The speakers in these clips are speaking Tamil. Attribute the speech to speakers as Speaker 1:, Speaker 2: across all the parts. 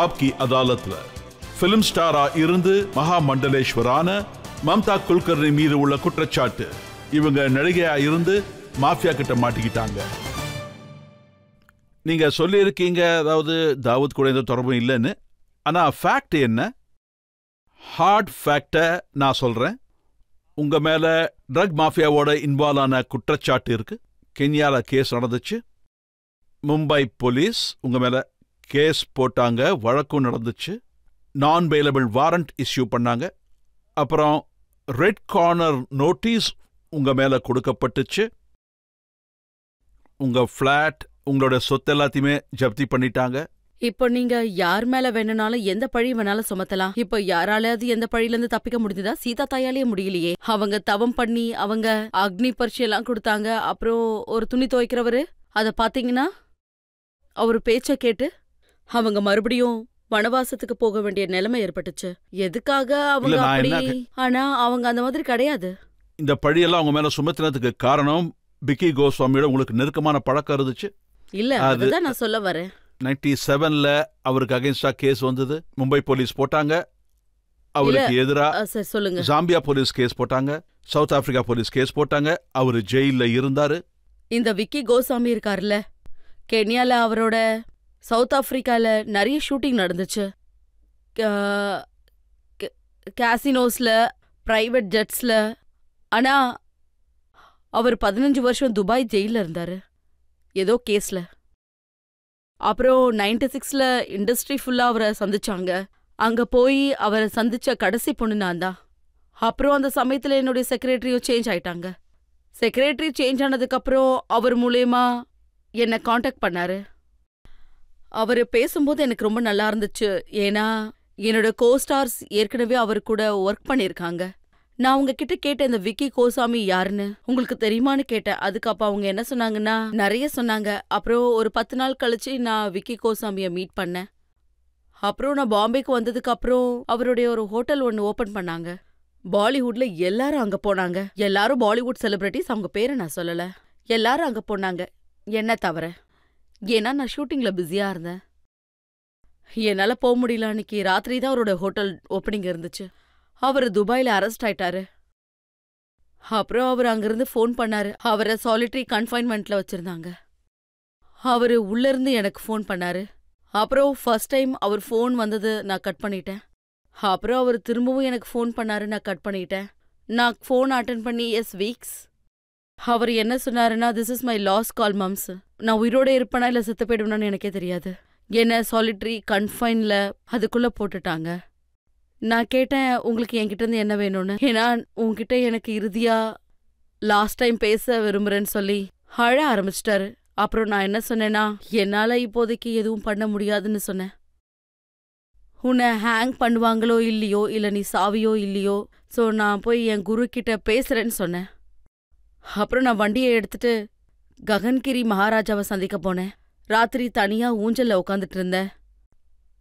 Speaker 1: ஆப்கி அதாலத்ல பிலிம் ஸ்டாரா இருந்து மகா மண்டலேஸ்வரான மம்தா குல்கர்னி மீது உள்ள குற்றச்சாட்டு. இவங்க நடிகையா இருந்து மாஃபியா கிட்ட மாட்டிக்கிட்டாங்க. நீங்க சொல்லி இருக்கீங்க, அதாவது தாவூத் கூட எந்த தொடர்பும் இல்லைன்னு. ஆனா ஃபேக்ட் என்ன? ஹார்ட் ஃபேக்டை நான் சொல்றேன். உங்க மேல ட்ரக் மாஃபியாவோட இன்வால்வ் ஆன குற்றச்சாட்டு இருக்கு. கென்யால கேஸ் நடந்துச்சு. மும்பை போலீஸ் உங்க மேல கேஸ் போட்டாங்க, வழக்கும் நடந்துச்சு. நான் பெயிலபிள் வாரண்ட் இஷ்யூ பண்ணாங்க. அப்புறம் ரெட் கார்னர் நோட்டீஸ் உங்க மேல கொடுக்கப்பட்டுச்சு. உங்க பிளாட், உங்களோட சொத்து எல்லாத்தையுமே ஜப்தி பண்ணிட்டாங்க.
Speaker 2: இப்போ நீங்க யார் மேல வேணும்னாலும் எந்த பழி வேணாலும் சுமத்தலாம். இப்போ யாராலையாவது எந்த பழியில இருந்து தப்பிக்க முடிஞ்சதா? சீதா தாயாலே முடியலையே. அவங்க தவம் பண்ணி அவங்க அக்னி பரீட்சை எல்லாம் கொடுத்தாங்க. அப்புறம் ஒரு துணி துவைக்கிறவரு, அத பாத்தீங்கன்னா அவரு பேச்ச கேட்டு அவங்க மறுபடியும் வனவாசத்துக்கு போக வேண்டிய நிலைமை ஏற்பட்டுச்சு. எதுக்காக அவங்க அப்படி? ஆனா அவங்க அந்த மாதிரி கிடையாது.
Speaker 1: இந்த பழியெல்லாம் அவங்க மேல சுமத்தினதுக்கு காரணம் விக்கி கோஸ்வாமியோட உங்களுக்கு நெருக்கமான பழக்கம் இருந்துச்சு.
Speaker 2: இல்ல, அதுதான் நான் சொல்ல வரேன்.
Speaker 1: 97ல அவருக்கு அகைன்ஸ்டா கேஸ் வந்தது. மும்பை போலீஸ் போட்டாங்க. அவருக்கு எதிரா
Speaker 2: சொல்லுங்க.
Speaker 1: ஜாம்பியா போலீஸ் கேஸ் போட்டாங்க. சவுத் ஆப்பிரிக்கா போலீஸ் கேஸ் போட்டாங்க. அவரு ஜெயில இருந்தாரு.
Speaker 2: இந்த விக்கி கோசாமி இருக்காருல்ல, கென்யால அவரோட சவுத் ஆப்பிரிக்கால நிறைய ஷூட்டிங் நடந்துச்சு. கேசினோஸ்ல, பிரைவேட் ஜெட்ஸ்ல. ஆனா அவர் 15 வருஷம் துபாய் ஜெயில இருந்தாரு ஏதோ கேஸ்ல. அப்புறம் 96ல இண்டஸ்ட்ரி ஃபுல்லா அவரை சந்திச்சாங்க. அங்க போய் அவரை சந்திச்ச கடைசி பொண்ணு நான் தான். அப்புறம் அந்த சமயத்துல என்னுடைய செக்ரட்டரியும் சேஞ்ச் ஆயிட்டாங்க. செக்ரட்டரி சேஞ்ச் ஆனதுக்கு அப்புறம் அவர் மூலமா என்னை காண்டாக்ட் பண்ணாரு. அவரு பேசும்போது எனக்கு ரொம்ப நல்லா இருந்துச்சு. ஏன்னா என்னோட கோஸ்டார்ஸ் ஏற்கனவே அவர் கூட ஒர்க் பண்ணிருக்காங்க. நான் உங்ககிட்ட கேட்டேன், இந்த விக்கி கோசாமி யாருன்னு உங்களுக்கு தெரியுமான்னு கேட்டேன். அதுக்கு அப்ப அவங்க என்ன சொன்னாங்கன்னா, நிறைய சொன்னாங்க. அப்புறம் ஒரு 10 நாள் கழிச்சு நான் விக்கி கோசாமிய மீட் பண்ணேன். அப்புறம் நான் பாம்பேக்கு வந்ததுக்கு அப்புறம் அவருடைய ஒரு ஹோட்டல் ஒன்னு ஓபன் பண்ணாங்க. பாலிவுட்ல எல்லாரும் அங்க போனாங்க. எல்லாரும் பாலிவுட் செலிபிரிட்டிஸ். அவங்க பேரை நான் சொல்லல. எல்லாரும் அங்க போனாங்க, என்ன தவிர. ஏன்னா நான் ஷூட்டிங்ல பிஸியா இருந்தேன். என்னால போக முடியல. அன்னைக்கு ராத்திரி தான் அவரோட ஹோட்டல் ஓப்பனிங் இருந்துச்சு. அவரு துபாயில அரெஸ்ட் ஆயிட்டாரு. அப்புறம் அவர் அங்கிருந்து ஃபோன் பண்ணாரு. அவரை சாலிட்டரி கன்ஃபைன்மெண்ட்ல வச்சிருந்தாங்க. அவரு உள்ள இருந்து எனக்கு ஃபோன் பண்ணாரு. அப்புறம் ஃபர்ஸ்ட் டைம் அவர் ஃபோன் வந்தது நான் கட் பண்ணிட்டேன். அப்புறம் அவர் திரும்பவும் எனக்கு ஃபோன் பண்ணாரு, நான் கட் பண்ணிட்டேன். நான் ஃபோன் அட்டன் பண்ணி எஸ் வீக்ஸ். அவர் என்ன சொன்னாருன்னா, this is my last call mumps. நான் உயிரோட இருப்பேனா இல்ல செத்து போயிடுவேனான்னு எனக்கே தெரியாது. என்ன சாலிட்டரி கன்ஃபைன்ல அதுக்குள்ள போட்டுட்டாங்க. நான் கேட்டேன், உங்களுக்கு என்கிட்ட இருந்து என்ன வேணும்னு. ஏன்னா உன்கிட்ட எனக்கு இறுதியா லாஸ்ட் டைம் பேச விரும்புறேன்னு சொல்லி அழ ஆரம்பிச்சிட்டாரு. அப்புறம் நான் என்ன சொன்னேன்னா, என்னால இப்போதைக்கு எதுவும் பண்ண முடியாதுன்னு சொன்னேன். உன்னை ஹேங் பண்ணுவாங்களோ இல்லையோ, இல்ல நீ சாவியோ இல்லையோ, சோ நான் போய் என் குரு கிட்ட பேசுறேன்னு சொன்னேன். அப்புறம் நான் வண்டியை எடுத்துட்டு ககன்கிரி மகாராஜாவை சந்திக்க போனேன். ராத்திரி தனியா ஊஞ்சல்ல உட்காந்துட்டு இருந்தேன்.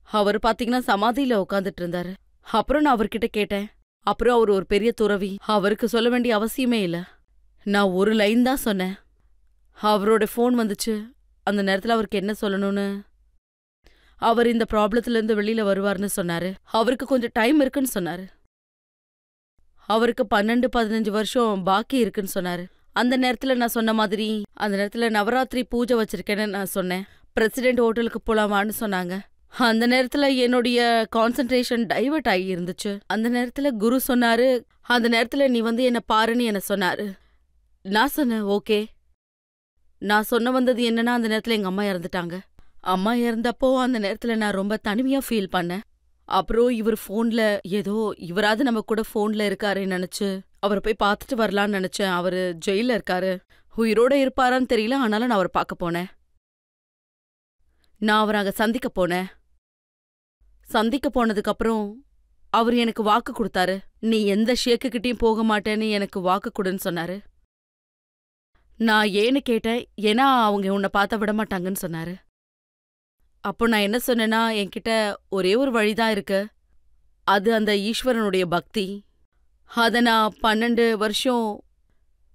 Speaker 2: அவரு பாத்தீங்கன்னா சமாதியில உட்காந்துட்டு இருந்தாரு. அப்புறம் நான் அவர்கிட்ட கேட்டேன். அப்புறம் அவர் ஒரு பெரிய துறவி. அவருக்கு சொல்ல வேண்டிய அவசியமே இல்ல. நான் ஒரு லைன் தான் சொன்னேன். அவரோட ஃபோன் வந்துச்சு. அந்த நேரத்துல அவருக்கு என்ன சொல்லணும்னு, அவர் இந்த ப்ராப்ளத்துல இருந்து வெளியில வருவார்னு சொன்னாரு. அவருக்கு கொஞ்சம் டைம் இருக்குன்னு சொன்னாரு. அவருக்கு 12-15 வருஷம் பாக்கி இருக்குன்னு சொன்னாரு. அந்த நேரத்துல நான் சொன்ன மாதிரி, அந்த நேரத்துல நவராத்திரி பூஜை வச்சிருக்கேன்னு நான் சொன்னேன். பிரசிடென்ட் ஹோட்டலுக்கு போலாமான்னு சொன்னாங்க. அந்த நேரத்துல என்னுடைய கான்சென்ட்ரேஷன் டைவர்ட் ஆகி இருந்துச்சு. அந்த நேரத்துல குரு சொன்னாரு, அந்த நேரத்துல நீ வந்து என்ன பாருன்னு என்ன சொன்னாரு. நான் சொன்னேன் ஓகே. நான் சொன்ன வந்தது என்னன்னா, அந்த நேரத்துல எங்க அம்மா இறந்துட்டாங்க. அம்மா இறந்தப்போ அந்த நேரத்துல நான் ரொம்ப தனிமையா ஃபீல் பண்ணேன். அப்புறம் இவர் ஃபோன்ல ஏதோ இவராது நம்ம கூட ஃபோன்ல இருக்காருன்னு நினைச்சு அவரை போய் பார்த்துட்டு வரலான்னு நினைச்சேன். அவரு ஜெயில இருக்காரு. உயிரோட இருப்பாரான்னு தெரியல. ஆனாலும் நான் அவரை பார்க்க போனேன். நான் அவரை அங்க சந்திக்க போனேன். சந்திக்க போனதுக்கு அப்புறம் அவர் எனக்கு வாக்கு கொடுத்தாரு. நீ எந்த ஷேக்குகிட்டயும் போக மாட்டேன்னு எனக்கு வாக்கு கொடுன்னு சொன்னாரு. நான் ஏன்னு கேட்டேன். ஏன்னா அவங்க உன்னை பார்த்தா விட மாட்டாங்கன்னு சொன்னாரு. அப்போ நான் என்ன சொன்னேன்னா, என்கிட்ட ஒரே ஒரு வழிதான் இருக்கு. அது அந்த ஈஸ்வரனுடைய பக்தி. அத நான் 12 வருஷம்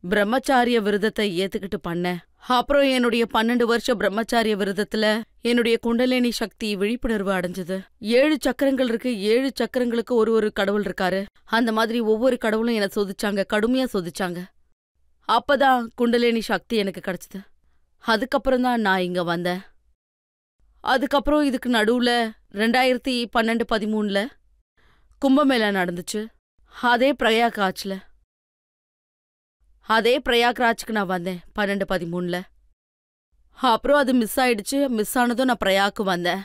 Speaker 2: பிரம்மச்சாரிய விரதத்தை ஏத்துக்கிட்டு பண்ணேன். அப்புறம் என்னுடைய 12 வருஷ பிரம்மச்சாரிய விரதத்துல என்னுடைய குண்டலினி சக்தி விழிப்புணர்வு அடைஞ்சது. 7 சக்கரங்கள் இருக்கு. 7 சக்கரங்களுக்கு ஒரு கடவுள் இருக்காரு. அந்த மாதிரி ஒவ்வொரு கடவுளும் என்ன சோதிச்சாங்க, கடுமையா சோதிச்சாங்க. அப்பதான் குண்டலினி சக்தி எனக்கு கிடைச்சது. அதுக்கப்புறம் தான் நான் இங்க வந்தேன். அதுக்கப்புறம் இதுக்கு நடுவுல 2012-13 கும்பமேளா நடந்துச்சு. அதே பிரயாக்ராஜ்க்கு நான் வந்தேன் 12-13. அப்புறம் அது மிஸ் ஆயிடுச்சு. மிஸ் ஆனதும் நான் பிரயாக்கு வந்தேன்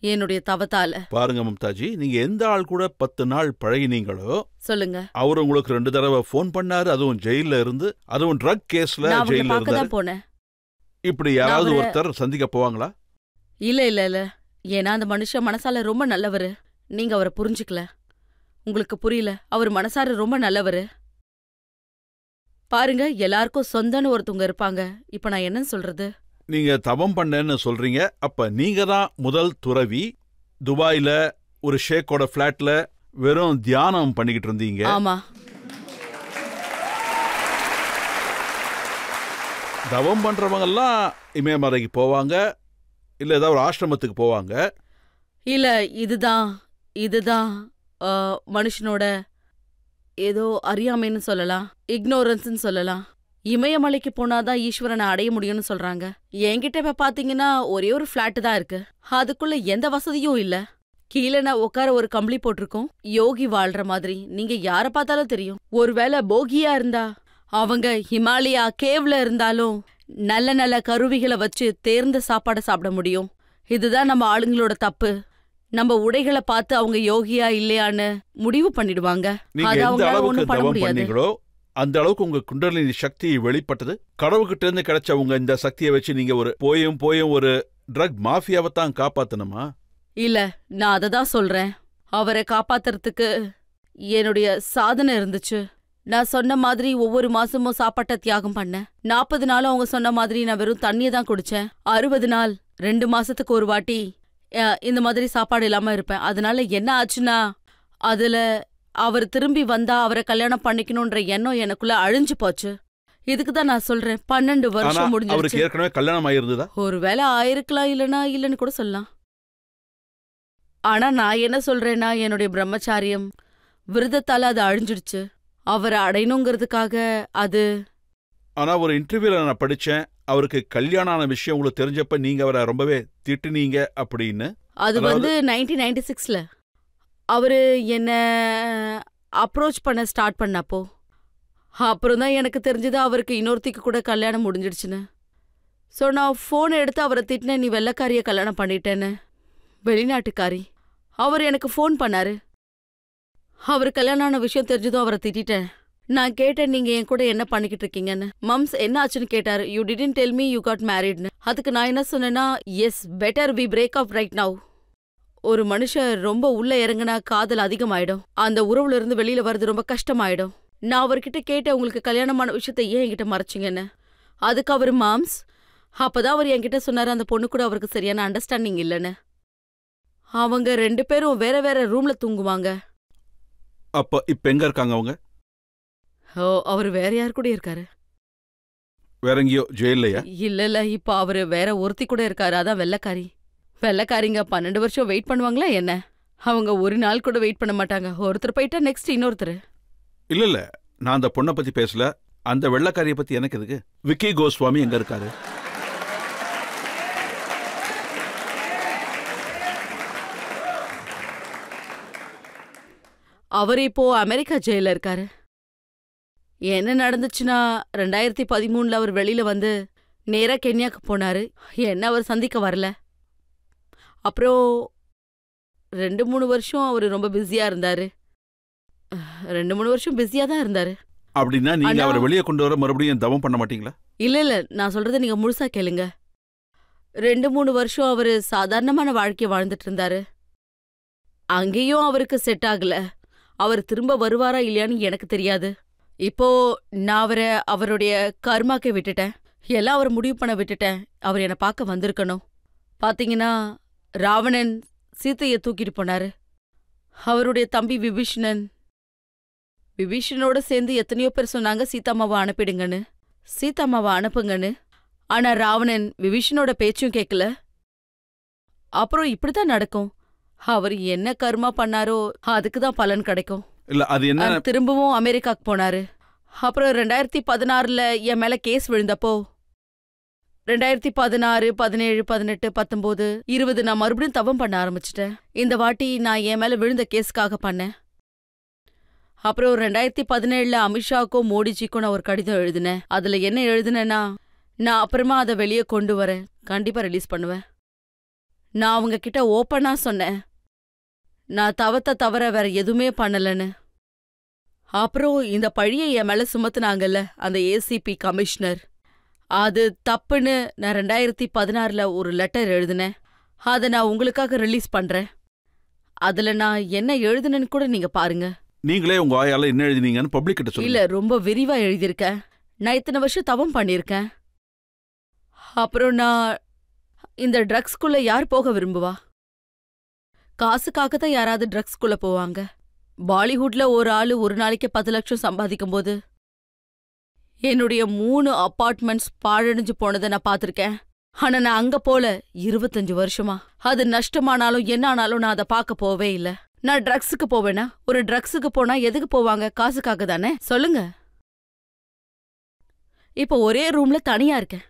Speaker 2: என்னுடைய தவத்தால.
Speaker 1: பாருங்க மம்தாஜி, நீங்க எந்த ஆள் கூட 10 நாள் பழகினீங்களோ
Speaker 2: சொல்லுங்க,
Speaker 1: அவர் உங்களுக்கு 2 தடவை ஃபோன் பண்ணாரு. அதுவும் ஜெயில இருந்து, அதுவும் ட்ரக் கேஸ்ல ஜெயில
Speaker 2: பார்க்கதான் போனேன்.
Speaker 1: இப்படி யாராவது ஒருத்தர் சந்திக்க போவாங்களா?
Speaker 2: இல்ல. ஏன்னா அந்த மனுஷன் மனசால ரொம்ப நல்லவரு. நீங்க அவரை புரிஞ்சுக்கல, உங்களுக்கு புரியல. அவர் மனசார ரொம்ப நல்லவரு. பாருங்க, எல்லாருக்கும் சொந்தன்னு ஒருத்தவங்க இருப்பாங்க. இப்ப நான் என்ன சொல்றது?
Speaker 1: நீங்க தவம் பண்ணேன்னு சொல்றீங்க. அப்ப நீங்க தான் முதல் துறவி. துபாயில ஒரு ஷேக்கோட பிளாட்ல வெறும் தியானம் பண்ணிக்கிட்டு இருந்தீங்க.
Speaker 2: ஆமா.
Speaker 1: தவம் பண்றவங்க எல்லாம் இமயமலைக்கு போவாங்க, இல்ல ஏதாவது ஒரு ஆசிரமத்துக்கு போவாங்க.
Speaker 2: இல்ல, இதுதான் மனுஷனோட ஏதோ அறியாமைன்னு சொல்லலாம், இக்னோரன்ஸ்ன்னு சொல்லலாம். இமயமலைக்கு போனாதான் ஈஸ்வரனை அடைய முடியும்னு சொல்றாங்க. என்கிட்ட இப்ப பாத்தீங்கன்னா ஒரே ஒரு பிளாட் தான் இருக்கு. அதுக்குள்ள எந்த வசதியும் இல்ல. கீழே நான் உட்கார ஒரு கம்பளி போட்டிருக்கோம், யோகி வாழ்ற மாதிரி. நீங்க யார பார்த்தாலும் தெரியும். ஒருவேளை போகியா இருந்தா அவங்க ஹிமாலயா கேவ்ல இருந்தாலும் நல்ல நல்ல கருவிகளை வச்சு தேர்ந்த சாப்பாடை சாப்பிட முடியும். இதுதான் நம்ம ஆளுங்களோட தப்பு. நம்ம உடைகளை பார்த்து அவங்க யோகியா இல்லையான்னு முடிவு பண்ணிடுவாங்க. அது அவங்களால ஒண்ணும் பண்ண முடியாது.
Speaker 1: அந்த அளவுக்கு உங்க குண்டலினி சக்தி வெளிப்பட்டது. கடவுள்கிட்ட இருந்து கிடைச்ச உங்க இந்த சக்தியை வச்சு நீங்க ஒரு போயும் ஒரு ட்ரக் மாஃபியாவை தான் காப்பாத்தணுமா?
Speaker 2: இல்ல, நான் அதை தான் சொல்றேன். அவரை காப்பாத்துறதுக்கு என்னுடைய சாதனை இருந்துச்சு. நான் சொன்ன மாதிரி ஒவ்வொரு மாசமும் சாப்பாட்டை தியாகம் பண்ணேன். 40 நாளும் அவங்க சொன்ன மாதிரி நான் வெறும் தண்ணியை தான் குடிச்சேன். 60 நாள் 2 மாசத்துக்கு ஒரு வாட்டி இந்த மாதிரி சாப்பாடு இல்லாம இருப்பேன். அதனால என்ன ஆச்சுன்னா, அதுல அவர் திரும்பி வந்தா அவரை கல்யாணம் பண்ணிக்கணும்ன்ற எண்ணம் எனக்குள்ள அழிஞ்சு போச்சு. இதுக்கு தான் நான் சொல்றேன், 12 வருஷம் முடிஞ்சிருச்சு.
Speaker 1: ஏற்கனவே கல்யாணம் ஆயிருந்ததா?
Speaker 2: ஒருவேளை ஆயிருக்கலாம், இல்லன்னு கூட சொல்லலாம். ஆனா நான் என்ன சொல்றேன்னா, என்னுடைய பிரம்மச்சாரியம் விரதத்தால அது அழிஞ்சிடுச்சு. அவரை அடையணுங்கிறதுக்காக அது.
Speaker 1: ஆனா ஒரு இன்டர்வியூல நான் படிச்சேன், அவருக்கு கல்யாணம் ஆன விஷயம் உங்களுக்கு தெரிஞ்சப்ப நீங்க அவரை ரொம்பவே திட்டுனீங்க அப்படின்னு.
Speaker 2: அது 1996ல அவரு என்ன அப்ரோச் பண்ண ஸ்டார்ட் பண்ணப்போ. அப்புறம் தான் எனக்கு தெரிஞ்சது அவருக்கு இன்னொருத்திக்கு கூட கல்யாணம் முடிஞ்சிடுச்சுன்னு. ஸோ நான் ஃபோன் எடுத்து அவரை திட்டினேன், நீ வெள்ளைக்காரிய கல்யாணம் பண்ணிட்டேன்னு. வெளிநாட்டுக்காரி. அவர் எனக்கு ஃபோன் பண்ணாரு. அவர் கல்யாணம் ஆன விஷயம் தெரிஞ்சதும் அவரை திட்டேன். நான் கேட்டேன், நீங்க என் கூட என்ன பண்ணிக்கிட்டு இருக்கீங்கன்னு. மம்ஸ் என்ன ஆச்சுன்னு கேட்டாரு. You didn't tell me you got மேரிட்னு. அதுக்கு நான் என்ன சொன்னேன்னா, yes better we break up right now. ஒரு மனுஷன் ரொம்ப உள்ள இறங்கினா காதல் அதிகமாயிடும். அந்த உறவுல இருந்து வெளியில வர்றது ரொம்ப கஷ்டமாயிடும். நான் அவர்கிட்ட கேட்டேன், உங்களுக்கு கல்யாணமான விஷயத்த ஏன் என்கிட்ட மறைச்சிங்கன்னு. அதுக்கு அவர் மாம்ஸ். அப்பதான் அவர் என்கிட்ட சொன்னாரு, அந்த பொண்ணு கூட அவருக்கு சரியான அண்டர்ஸ்டாண்டிங் இல்லைன்னு. அவங்க 2 பேரும் வேற வேற ரூம்ல தூங்குவாங்க.
Speaker 1: அப்ப இப்ப எங்க இருக்காங்க அவங்க?
Speaker 2: ஓ, அவர் வேற யார் கூட இருக்காரு?
Speaker 1: வேற எங்கேயோ ஜெயிலையா?
Speaker 2: இல்ல, இப்ப அவரு வேற ஒருத்தி கூட இருக்காரு. அதான் வெள்ளைக்காரி. வெள்ளைக்காரிங்க 12 வருஷம் வெயிட் பண்ணுவாங்களா என்ன? அவங்க ஒரு நாள் கூட வெயிட் பண்ண மாட்டாங்க. ஒருத்தர் போயிட்டா நெக்ஸ்ட் இன்னொருத்தர்.
Speaker 1: இல்ல, நான் அந்த பொண்ணை பத்தி பேசல. அந்த வெள்ளைக்காரிய பத்தி எனக்கு எதுக்கு? விக்கி கோஸ்வாமி எங்க இருக்காரு?
Speaker 2: அவர் இப்போ அமெரிக்கா ஜெயில இருக்காரு. என்ன நடந்துச்சுன்னா, 2013ல அவர் வெளியில வந்து நேரா கென்யாக்கு போனாரு. என்ன அவர் சந்திக்க வரல. அப்புறம் 2-3 வருஷம் அவர் ரொம்ப பிஸியா இருந்தாரு. 2-3 வருஷம் பிஸியா தான் இருந்தாரு.
Speaker 1: அப்படின்னா நீங்க அவரை வெளியே கொண்டு வர மறுபடியும் தவம் பண்ண மாட்டீங்களா?
Speaker 2: இல்ல, நான் சொல்றதை நீங்க முழுசா கேளுங்க. 2-3 வருஷம் அவரு சாதாரணமான வாழ்க்கைய வாழ்ந்துட்டு இருந்தாரு. அங்கேயும் அவருக்கு செட் ஆகல. அவர் திரும்ப வருவாரா இல்லையான்னு எனக்கு தெரியாது. இப்போ நான் அவருடைய கர்மாக்கை விட்டுட்டேன். எல்லாம் அவர் முடிவு பண்ண விட்டுட்டேன். அவர் என்னை பார்க்க வந்திருக்கணும். பாத்தீங்கன்னா, ராவணன் சீத்தைய தூக்கிட்டு போனாரு. அவருடைய தம்பி விபீஷணன் விபீஷனோட சேர்ந்து எத்தனையோ பேர் சொன்னாங்க சீதாமாவை அனுப்பிடுங்கன்னு, சீதாமாவை அனுப்புங்கன்னு. ஆனா ராவணன் விபீஷனோட பேச்சும் கேட்கல. அப்புறம் இப்படிதான் நடக்கும். அவர் என்ன கர்மா பண்ணாரோ அதுக்குதான் பலன் கிடைக்கும்.
Speaker 1: இல்ல அது என்ன,
Speaker 2: திரும்பவும் அமெரிக்காக்கு போனாரு. அப்புறம் 2016 என் மேல கேஸ் விழுந்தப்போ 2016, 17, 18, 19, 20 நான் மறுபடியும் தவம் பண்ண ஆரம்பிச்சிட்டேன். இந்த வாட்டி நான் என் மேல விழுந்த கேஸுக்காக பண்ணேன். அப்புறம் 2017 அமித்ஷாவுக்கும் மோடிஜிக்கும் நான் ஒரு கடிதம் எழுதினேன். அதுல என்ன எழுதினேன்னா, நான் அப்புறமா அதை வெளியே கொண்டு வரேன், கண்டிப்பா ரிலீஸ் பண்ணுவேன். நான் அவங்க கிட்ட ஓப்பனா சொன்னேன், நான் தவத்தை தவிர வேற எதுவுமே பண்ணலன்னு. அப்புறம் இந்த பழியை என் மேல சுமத்துனாங்கல்ல அந்த ஏசிபி கமிஷனர், அது தப்புன்னு நான் 2016 ஒரு லெட்டர் எழுதினேன். அதை நான் உங்களுக்காக ரிலீஸ் பண்றேன். அதுல நான் என்ன எழுதுனேன்னு கூட நீங்க பாருங்க.
Speaker 1: நீங்களே உங்க வாயால என்ன எழுதினீங்கன்னு பப்ளிக் கிட்ட சொல்லுங்க.
Speaker 2: இல்ல, ரொம்ப விரிவா எழுதியிருக்கேன். நான் இத்தனை வருஷம் தவம் பண்ணியிருக்கேன். அப்புறம் நான் இந்த ட்ரக்ஸ்குள்ள யார் போக விரும்புவா? காசுக்காகத்தான் யாராவது ட்ரக்ஸ்குள்ள போவாங்க. பாலிவுட்ல ஒரு ஆளு ஒரு நாளைக்கு 10 லட்சம் சம்பாதிக்கும் போது என்னுடைய 3 அப்பார்ட்மெண்ட்ஸ் பாழடைஞ்சு போனதை நான் பார்த்திருக்கேன். ஆனா நான் அங்க போல 25 வருஷமா. அது நஷ்டமானாலும் என்ன ஆனாலும் நான் அதை பார்க்க போவே இல்ல. நான் ட்ரக்ஸுக்கு போவேனா? ஒரு ட்ரக்ஸுக்கு போனா எதுக்கு போவாங்க? காசுக்காக தானே, சொல்லுங்க. இப்ப ஒரே ரூம்ல தனியா இருக்கேன்.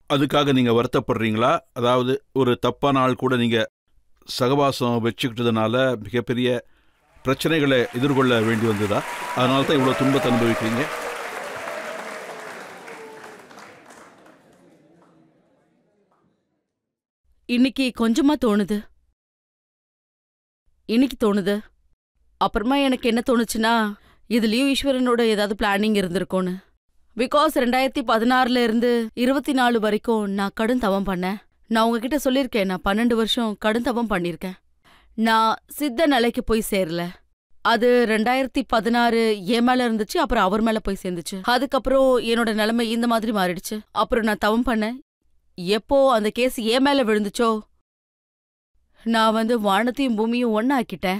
Speaker 1: அதுக்காக நீங்க வருத்தப்படுறீங்களா? அதாவது ஒரு தப்பான ஆள் கூட நீங்க சகவாசம் வச்சுக்கிட்டதுனால மிகப்பெரிய பிரச்சனைகளை எதிர்கொள்ள வேண்டி வந்ததா? அதனால தான் இவ்வளவு துன்பத்தை அனுபவிக்கிறீங்க?
Speaker 2: இன்னைக்கு கொஞ்சமா தோணுது. அப்புறமா எனக்கு என்ன தோணுச்சுன்னா, இதுலயும் ஈஸ்வரனோட ஏதாவது பிளானிங் இருந்திருக்கும்னு. பிகாஸ் 2016 இருந்து 24 வரைக்கும் நான் கடும் தவம் பண்ணேன். நான் உங்ககிட்ட சொல்லியிருக்கேன், நான் 12 வருஷம் கடும் தவம் பண்ணியிருக்கேன். நான் சித்த நிலைக்கு போய் சேரல. அது 2016 என் மேல இருந்துச்சு, அப்புறம் அவர் மேல போய் சேர்ந்துச்சு. அதுக்கப்புறம் என்னோட நிலைமை இந்த மாதிரி மாறிடுச்சு. அப்புறம் நான் தவம் பண்ணேன். எப்போ அந்த கேஸ் என் மேல விழுந்துச்சோ, நான் வானத்தையும் பூமியும் ஒன்னாக்கிட்டேன்.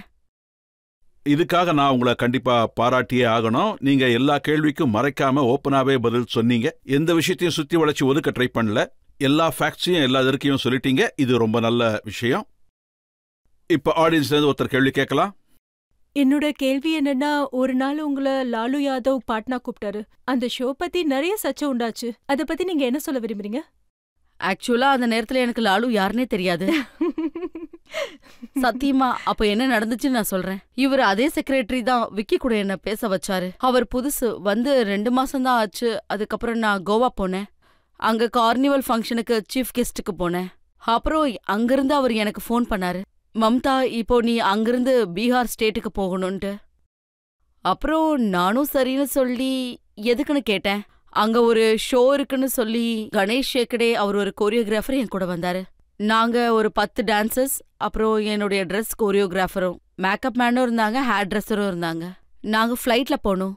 Speaker 1: இதுக்காக நான் உங்களை கண்டிப்பா பாராட்டியே ஆகணும். நீங்க எல்லா கேள்விக்கும் மறைக்காம ஓப்பனாவே பதில் சொன்னீங்க. எந்த விஷயத்தையும் சுத்தி வளைச்சு ஒதுக்க ட்ரை பண்ணல. எல்லா ஃபேக்ட்ஸையும் எல்லா இதற்கையும் சொல்லிட்டீங்க. இது ரொம்ப நல்ல விஷயம். இப்ப ஆடியன்ஸ்ல இருந்து ஒருத்தர் கேள்வி கேட்கலாம்.
Speaker 3: என்னோட கேள்வி என்னன்னா, ஒரு நாள் உங்களை லாலு யாதவ் பாட்னா கூப்பிட்டாரு. அந்த ஷோ பத்தி நிறைய சர்ச்சை உண்டாச்சு. அத பத்தி நீங்க என்ன சொல்ல விரும்புறீங்க?
Speaker 2: ஆக்சுவலா அந்த நேரத்துல எனக்கு லாலு யாருன்னே தெரியாது. சத்தியமா அப்ப என்ன நடந்துச்சுன்னு நான் சொல்றேன். இவர் அதே செக்ரட்டரி தான் விக்கி கூட என்ன பேச வச்சாரு. அவர் புதுசு 2 மாசம்தான் ஆச்சு. அதுக்கப்புறம் நான் கோவா போனேன். அங்க கார்னிவல் ஃபங்க்ஷனுக்கு சீஃப் கெஸ்டுக்கு போனேன். அப்புறம் அங்கிருந்து அவர் எனக்கு ஃபோன் பண்ணாரு, மம்தா இப்போ நீ அங்கிருந்து பீகார் ஸ்டேட்டுக்கு போகணும்ட்டு. அப்புறம் நானும் சரின்னு சொல்லி எதுக்குன்னு கேட்டேன். அங்க ஒரு ஷோ இருக்குன்னு சொல்லி கணேஷ் ஷேக்கடே, அவர் ஒரு கோரியோகிராஃபர், என் கூட வந்தாரு. நாங்க ஒரு 10 டான்சர்ஸ், அப்புறம் என்னுடைய ட்ரெஸ் கோரியோகிராஃபரும், மேக்கப் மேனும் இருந்தாங்க, ஹேர் ட்ரெஸ்ஸரும் இருந்தாங்க. நாங்க ஃப்ளைட்ல போனோம்.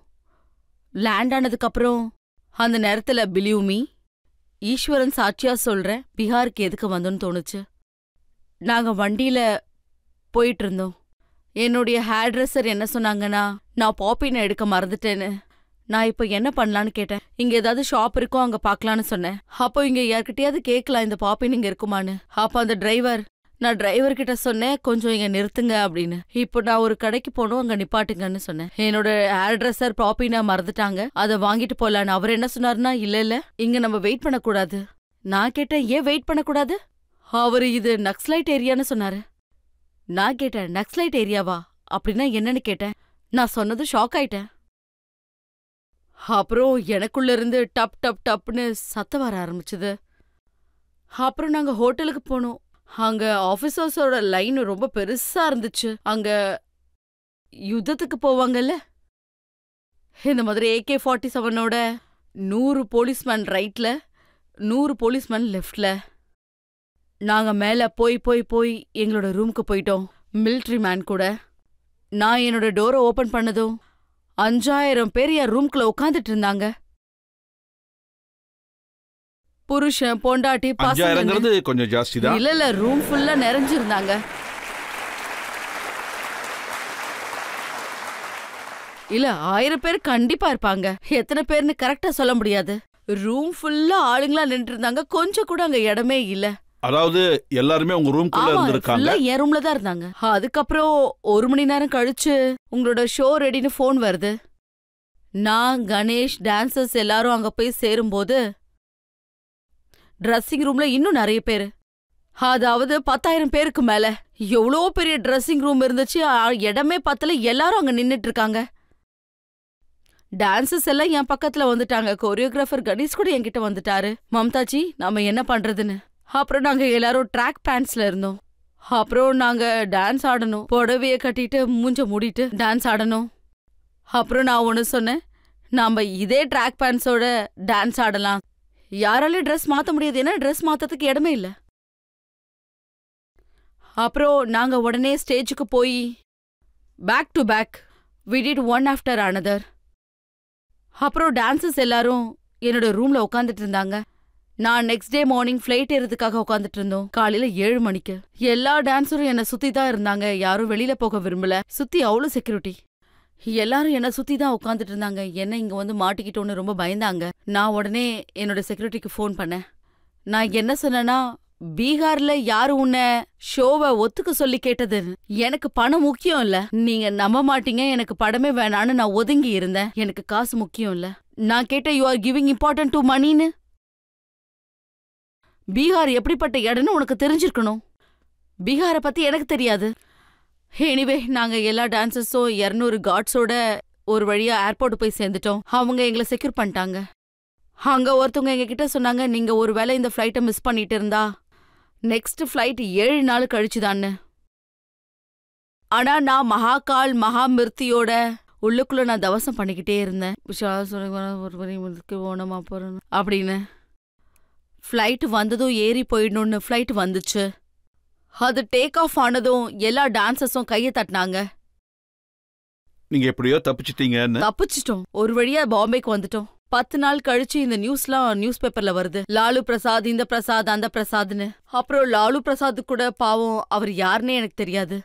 Speaker 2: லேண்ட் ஆனதுக்கப்புறம் அந்த நேரத்துல பிலீவ் மீ, ஈஸ்வரன் சாட்சியா சொல்றேன், பீகாருக்கு எதுக்கு வந்தோன்னு தோணுச்சு. நாங்க வண்டியில போயிட்டு இருந்தோம். என்னுடைய ஹேர் ட்ரெஸ்ஸர் என்ன சொன்னாங்கன்னா, நான் பாப்பினை எடுக்க மறந்துட்டேன்னு. நான் இப்ப என்ன பண்ணலான்னு கேட்டேன். இங்க ஏதாவது ஷாப் இருக்கோ அங்க பாக்கலான்னு சொன்னேன். அப்போ இங்க யார்கிட்டயாவது கேட்கலாம் இந்த பாப்பின் இங்க இருக்குமான்னு. அப்ப அந்த நான் டிரைவர்கிட்ட சொன்னேன், கொஞ்சம் இங்க நிறுத்துங்க அப்படின்னு. இப்போ நான் ஒரு கடைக்கு போனோம், அங்க நிப்பாட்டுங்கன்னு சொன்னேன். என்னோட ஹேர் ட்ரெஸ்ஸர் பாப்பினை மறந்துட்டாங்க, அதை வாங்கிட்டு போலான்னு. அவர் என்ன சொன்னாருன்னா, இல்ல இங்க நம்ம வெயிட் பண்ணக்கூடாது. நான் கேட்டேன், ஏன் வெயிட் பண்ணக்கூடாது? அவரு இது நக்ஸலைட் ஏரியான்னு சொன்னாரு. நான் கேட்டேன், நக்ஸலைட் ஏரியாவா அப்படின்னா என்னன்னு கேட்டேன். நான் சொன்னது ஷாக் ஆயிட்டேன். அப்புறம் எனக்குள்ள இருந்து டப் டப் டப்னு சத்தம் வர ஆரம்பிச்சுது. அப்புறம் நாங்க ஹோட்டலுக்கு போனோம். அங்க ஆபீசர்ஸோட லைன் ரொம்ப பெருசா இருந்துச்சு. அங்க யுத்தத்துக்கு போவாங்கல்ல, இந்த மாதிரி AK-47ஓட 100 போலீஸ்மேன் ரைட்ல, 100 போலீஸ்மேன் லெஃப்ட்ல. நாங்க மேல போய் போய் போய் எங்களோட ரூமுக்கு போயிட்டோம், மிலிட்ரி மேன் கூட. நான் என்னோட டோரை ஓபன் பண்ணதும் 5000 பேர் என் ரூம்குள்ள உட்காந்துட்டு இருந்தாங்க. புருஷன், பொண்டாட்டி, பசங்க.
Speaker 1: கொஞ்சம் ஜாஸ்தி தான்.
Speaker 2: இல்ல ரூம் ஃபுல்லா நிறைஞ்சிருந்தாங்க. இல்ல 1000 பேர் கண்டிப்பா இருப்பாங்க. எத்தனை பேர்னு கரெக்டா சொல்ல முடியாது. ரூம் ஃபுல்லா ஆளுங்களா நின்று இருந்தாங்க. கொஞ்சம் கூட அங்க இடமே இல்ல.
Speaker 1: அதாவது எல்லாருமே உங்க ரூம்குள்ள இருந்திருக்காங்க.
Speaker 2: என் ரூம்ல தான் இருந்தாங்க. அதுக்கப்புறம் 1 மணி நேரம் கழிச்சு உங்களோட ஷோ ரெடின்னு ஃபோன் வருது. நான் கணேஷ் டான்சர்ஸ் எல்லாரும் அங்க போய் சேரும்போது ட்ரெஸ்ஸிங் ரூம்ல இன்னும் நிறைய பேரு, அதாவது 10,000 பேருக்கு மேல. எவ்வளோ பெரிய ட்ரெஸ்ஸிங் ரூம் இருந்துச்சு. இடமே பத்தல. எல்லாரும் அங்க நின்னுட்டு இருக்காங்க. டான்சர்ஸ் எல்லாம் என் பக்கத்துல வந்துட்டாங்க. கோரியோகிராஃபர் கணேஷ் கூட என்கிட்ட வந்துட்டாரு. மம்தாஜி நாம என்ன பண்றதுன்னு. அப்புறம் நாங்க எல்லாரும் ட்ராக் பேண்ட்ஸ்ல இருந்தோம். அப்புறம் நாங்க டான்ஸ் ஆடணும். புடவைய கட்டிட்டு மூஞ்ச மூடிட்டு டான்ஸ் ஆடணும். அப்புறம் நான் ஒன்னு சொன்னேன், நாம இதே ட்ராக் பேண்ட்ஸோட டான்ஸ் ஆடலாம். யாராலையும் ட்ரெஸ் மாத்த முடியாது, ஏன்னா ட்ரெஸ் மாத்ததுக்கு இடமே இல்ல. அப்புறம் நாங்க உடனே ஸ்டேஜுக்கு போய் back to back we did one after another. அப்புறம் டான்சர்ஸ் எல்லாரும் என்னோட ரூம்ல உட்காந்துட்டு இருந்தாங்க. நான் நெக்ஸ்ட் டே மார்னிங் ஃபிளைட் ஏறதுக்காக உட்காந்துட்டு இருந்தோம். காலையில 7 மணிக்கு. எல்லா டான்ஸரும் என்னை சுத்தி தான் இருந்தாங்க. யாரும் வெளியில போக விரும்பல. சுத்தி அவ்வளோ செக்யூரிட்டி. எல்லாரும் என்ன சுத்தி தான் உட்காந்துட்டு இருந்தாங்க. என்ன இங்க வந்து மாட்டிக்கிட்டோன்னு ரொம்ப பயந்தாங்க. நான் உடனே என்னோட செக்யூரிட்டிக்கு ஃபோன் பண்ணேன். நான் என்ன சொன்னேன்னா, பீகார்ல யாரு உன்னை ஷோவை ஒத்துக்க சொல்லி கேட்டது? எனக்கு பணம் முக்கியம் இல்ல. நீங்க நம்ப மாட்டீங்க, எனக்கு படமே வேணான்னு நான் ஒதுங்கி இருந்தேன். எனக்கு காசு முக்கியம் இல்ல. நான் கேட்டேன், you are giving important to மணின்னு. பீகார் எப்படிப்பட்ட இடம்னு உனக்கு தெரிஞ்சிருக்கணும். பீகாரை பத்தி எனக்கு தெரியாது. எனிவே நாங்க எல்லா டான்சர்ஸும் 200 கார்ட்ஸோட ஒரு வழியா ஏர்போர்ட் போய் சேர்ந்துட்டோம். அவங்க எங்களை செக்யூர் பண்ணிட்டாங்க. அங்க ஒருத்தவங்க எங்க கிட்ட சொன்னாங்க, நீங்க ஒருவேளை இந்த ஃபிளைட்டை மிஸ் பண்ணிட்டு இருந்தா நெக்ஸ்ட் ஃபிளைட் 7 நாள் கழிச்சுதான்னு. ஆனா நான் மகாகால் மகாமிருத்தியோட உள்ளுக்குள்ள நான் தவசம் பண்ணிக்கிட்டே இருந்தேன். அப்படின்னு ஃபிளைட் வந்ததும் ஏறி போயிடணும்னு ஃபிளைட் வந்துச்சு. அது டேக் ஆஃப் ஆனதும் எல்லா டான்சர்ஸும் கையை தட்டினாங்க.
Speaker 1: நீங்க எப்படியோ தப்பிச்சிட்டீங்கன்னு.
Speaker 2: தப்பிச்சிட்டோம். ஒரு வழியா பாம்பேக்கு வந்துட்டோம். 10 நாள் கழிச்சு இந்த நியூஸ்லாம் நியூஸ் பேப்பர்ல வருது. லாலு பிரசாத், இந்த பிரசாத், அந்த பிரசாத்னு. அப்புறம் லாலு பிரசாத் கூட பாவம் அவர் யாருன்னே எனக்கு தெரியாது.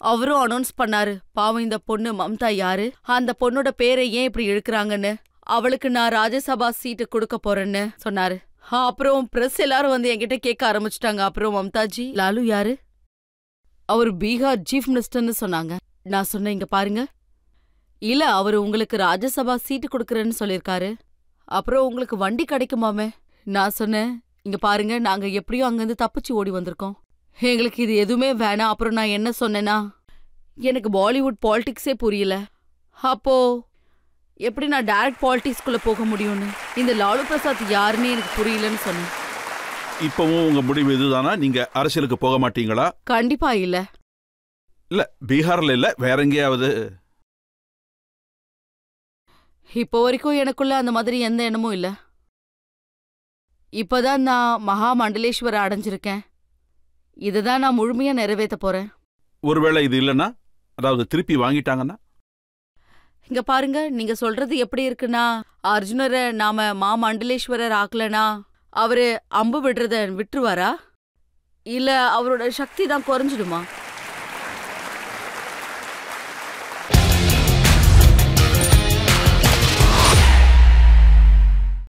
Speaker 2: அவரும் அனௌன்ஸ் பண்ணாரு, பாவம் இந்த பொண்ணு மம்தா யாரு, அந்த பொண்ணோட பேரை ஏன் இப்படி இழுக்கிறாங்கன்னு, அவளுக்கு நான் ராஜ்யசபா சீட்டு கொடுக்க போறேன்னு சொன்னாரு. அப்புறம் பிரஸ் எல்லாரும் வந்து என்கிட்ட கேட்க ஆரம்பிச்சுட்டாங்க, அப்புறம் மம்தாஜி லாலு யாரு? அவர் பீகார் சீஃப் மினிஸ்டர்னு சொன்னாங்க. நான் சொன்னேன், இங்க பாருங்க, இல்ல அவரு உங்களுக்கு ராஜ்யசபா சீட்டு கொடுக்கறேன்னு சொல்லிருக்காரு. அப்புறம் உங்களுக்கு வண்டி கிடைக்குமாமே. நான் சொன்னேன், இங்க பாருங்க, நாங்க எப்படியோ அங்கிருந்து தப்பிச்சு ஓடி வந்திருக்கோம். எங்களுக்கு இது எதுவுமே வேணாம். அப்புறம் நான் என்ன சொன்னேன்னா, எனக்கு பாலிவுட் பாலிடிக்ஸே புரியல. அப்போ எப்படி நான் டைரக்ட் பாலிடிக்ஸ்குள்ள போக முடியும்னு, இந்த லாலு பிரசாத் யாருன்னு எனக்கு புரியலன்னு சொன்னேன்.
Speaker 1: இப்பவும் உங்க முடிவு இதுதானா? நீங்க அரசியலுக்கு போக மாட்டீங்களா?
Speaker 2: கண்டிப்பா இல்ல.
Speaker 1: இல்ல பீகார்ல இல்ல, வேற எங்கேயாவது?
Speaker 2: இப்போ வரைக்கும் எனக்குள்ள அந்த மாதிரி எந்த எண்ணமும் இல்ல. இப்பதான் நான் மகா மண்டலேஸ்வர அடைஞ்சிருக்கேன். இதுதான் நான் முழுமையா நிறைவேற்ற போறேன்.
Speaker 1: ஒருவேளை இது இல்லைன்னா, அதாவது திருப்பி வாங்கிட்டாங்கன்னா?
Speaker 2: இங்க பாருங்க, நீங்க சொல்றது எப்படி இருக்குன்னா, அர்ஜுனரை நாம மா மண்டலேஸ்வரர் ஆக்கலனா அவரு அம்பு விடுறத விட்டுருவாரா, இல்ல அவரோட சக்தி தான் குறைஞ்சிடுமா?